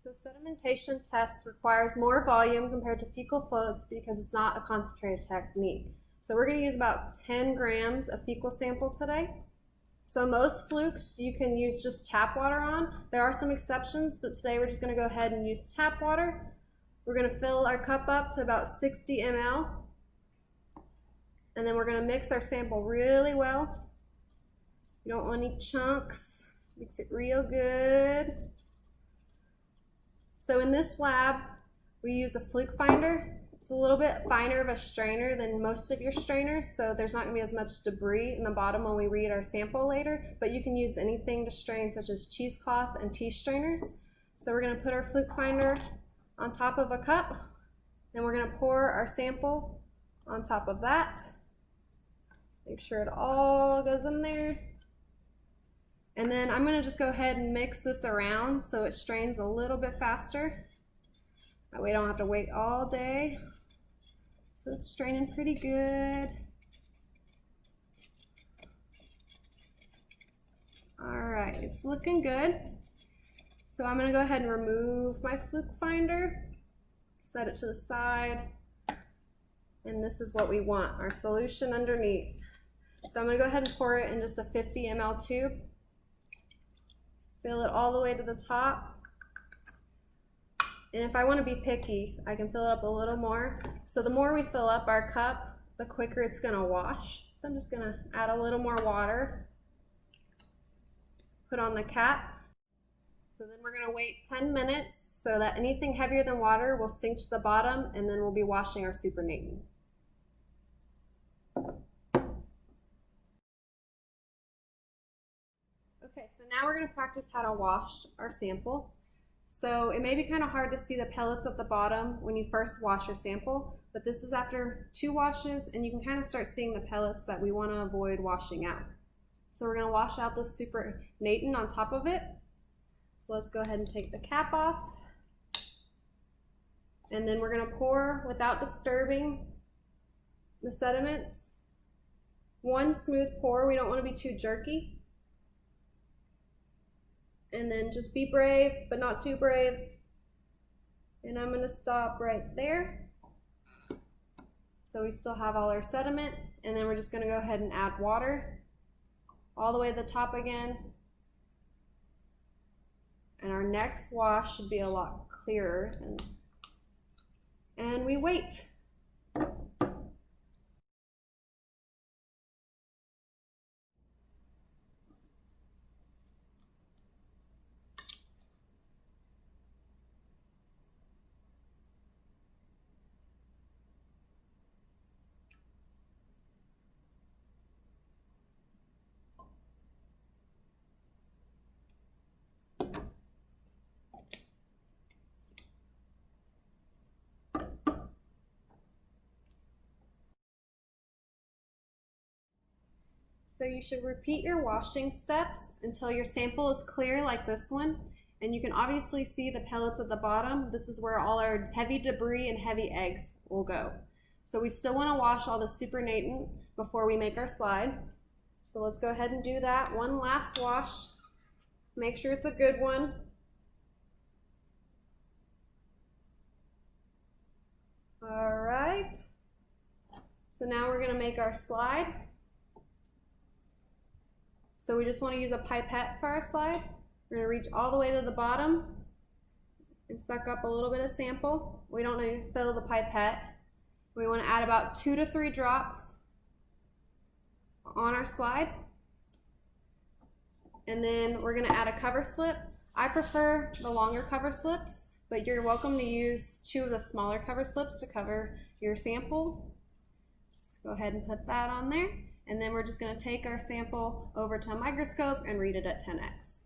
So sedimentation test requires more volume compared to fecal floats because it's not a concentrated technique. So we're going to use about 10 grams of fecal sample today. So most flukes you can use just tap water on. There are some exceptions, but today we're just going to go ahead and use tap water. We're going to fill our cup up to about 60 ml. And then we're going to mix our sample really well. You don't want any chunks. Mix it real good. So in this lab, we use a fluke finder. It's a little bit finer of a strainer than most of your strainers, so there's not going to be as much debris in the bottom when we read our sample later, but you can use anything to strain, such as cheesecloth and tea strainers. So we're going to put our fluke finder on top of a cup, then we're going to pour our sample on top of that. Make sure it all goes in there. And then I'm going to just go ahead and mix this around so it strains a little bit faster. That way I don't have to wait all day. So it's straining pretty good. Alright, it's looking good. So I'm going to go ahead and remove my fluke finder, set it to the side, and this is what we want, our solution underneath. So I'm going to go ahead and pour it in just a 50 ml tube. Fill it all the way to the top. And if I want to be picky, I can fill it up a little more. So the more we fill up our cup, the quicker it's going to wash. So I'm just going to add a little more water. Put on the cap. So then we're going to wait 10 minutes so that anything heavier than water will sink to the bottom, and then we'll be washing our supernatant. Okay, so now we're going to practice how to wash our sample. So it may be kind of hard to see the pellets at the bottom when you first wash your sample, but this is after 2 washes, and you can kind of start seeing the pellets that we want to avoid washing out. So we're going to wash out the supernatant on top of it. So let's go ahead and take the cap off. And then we're going to pour without disturbing the sediments. One smooth pour, we don't want to be too jerky. And then just be brave, but not too brave. And I'm going to stop right there. So we still have all our sediment, and then we're just going to go ahead and add water all the way to the top again. And our next wash should be a lot clearer. And we wait. So you should repeat your washing steps until your sample is clear like this one. And you can obviously see the pellets at the bottom. This is where all our heavy debris and heavy eggs will go. So we still want to wash all the supernatant before we make our slide. So let's go ahead and do that. One last wash. Make sure it's a good one. All right. So now we're going to make our slide. So we just want to use a pipette for our slide. We're going to reach all the way to the bottom and suck up a little bit of sample. We don't need to fill the pipette. We want to add about 2 to 3 drops on our slide. And then we're going to add a cover slip. I prefer the longer cover slips, but you're welcome to use 2 of the smaller cover slips to cover your sample. Just go ahead and put that on there. And then we're just going to take our sample over to a microscope and read it at 10x.